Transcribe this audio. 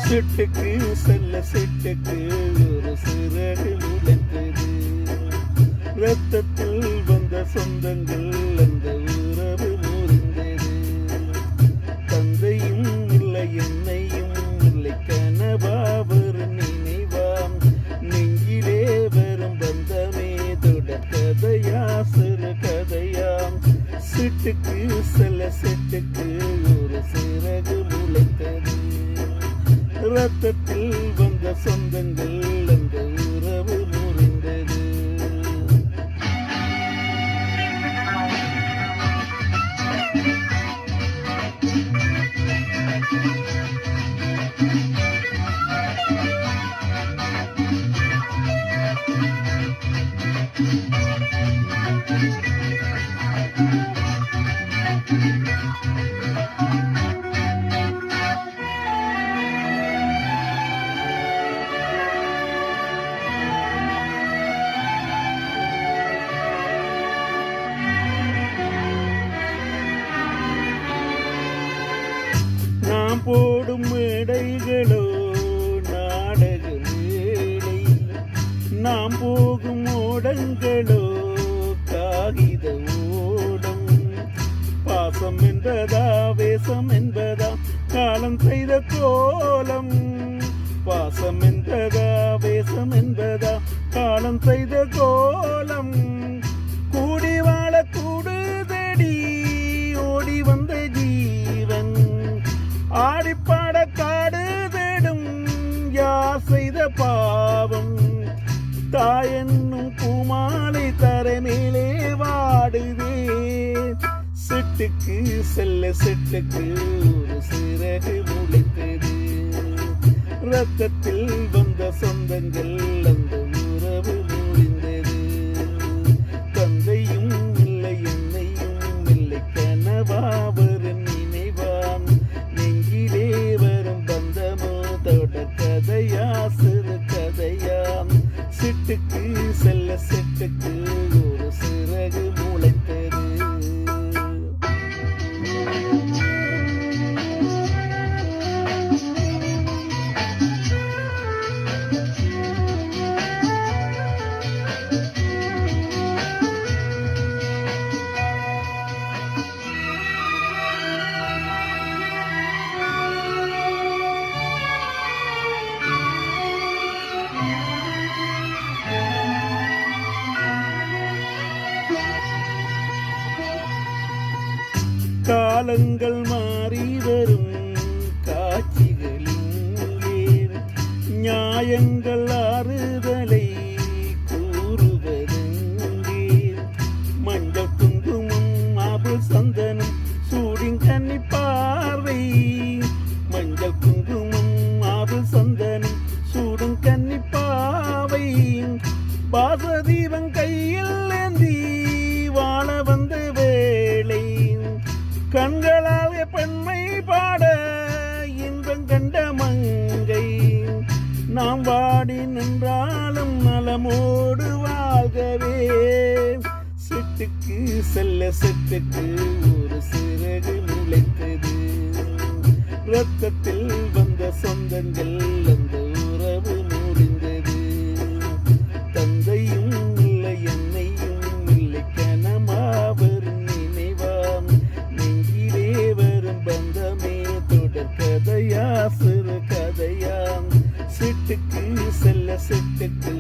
சிட்டுக்கு செல்ல சிட்டுக்கு ஒரு சிறகு முளைத்தது. ரத்தத்தில் வந்த சொந்தங்கள் அந்த உறவு முறிந்தது. தந்தையும் இல்லை என்னையும் இல்லை கனவா வரும் நினைவாம். நெஞ்சிலே வரும் பந்தமே தொடர் கதையா சிறு கதையாம். சிட்டுக்கு செல்ல சிட்டுக்கு ஒரு சிறகு முளைத்தது. ரத்தத்தில் வந்த சொந்தங்கள் அந்த உறவு முறிந்தது. நாம் போடும் மேடைகளோ நாடக மேடை. நாம் போகும் ஓடங்களோ காகித ஓடம். பாசம் என்பதா வேஷம் என்பதா காலம் செய்த கோலம். பாசம் என்பதா வேஷம் என்பதா காலம் செய்த கோலம். கூடி வாழ கூடு தேடி ஓடி வந்த ஜீவன். ஆடிப்பாட காடு தேடும் யார் செய்த பாவம். தாயென்னும் பூமாலை தரை மேலே வாடுதே. சிட்டுக்கு செல்ல சிட்டுக்கு ஒரு சிறகு முளைத்தது. ரத்தத்தில் வந்த சொந்தங்கள் அந்த உறவு முறிந்தது. தந்தையும் இல்லை என்னையும் இல்லை கனவா வரும் நினைவாம். நெஞ்சிலே வரும் பந்தமோ தொடர் கதையா சிறு கதையாம். சிட்டுக்கு செல்ல சிட்டுக்கு ஒரு சிறகு முளைத்தது. காலங்கள் மாறி வரும் காட்சிகளிலே நியாயங்கள் ஆறுதலை கூறுவதெங்கே. மஞ்சள் குங்குமம் மாபுல் சந்தனம் சூடின் கன்னி பார்வை. மஞ்சள் குங்குமம் மாபுல் சந்தனம் சூடும் கன்னி பாவை. பாசதீபம் கையில் ஏந்தி வாழ வந்த வேளை. கண்களால் பெண்மை பாட இன்பம் கண்ட மங்கை. நாம் வாடி நின்றாலும் நலமோடு வாழ்கவே. சிட்டுக்கு செல்ல சிட்டுக்கு ஒரு சிறகு முளைத்தது. ரத்தத்தில் வந்த சொந்தங்கள் அந்த உறவு முறிந்தது. தந்தையும் இல்லை என்னையும் இல்லை கனமா வரும் நினைவாம். நெஞ்சிலே வரும் பந்தமே தொடர் கதையா சிறு கதையாம். சிட்டுக்கு செல்ல சிட்டுக்கு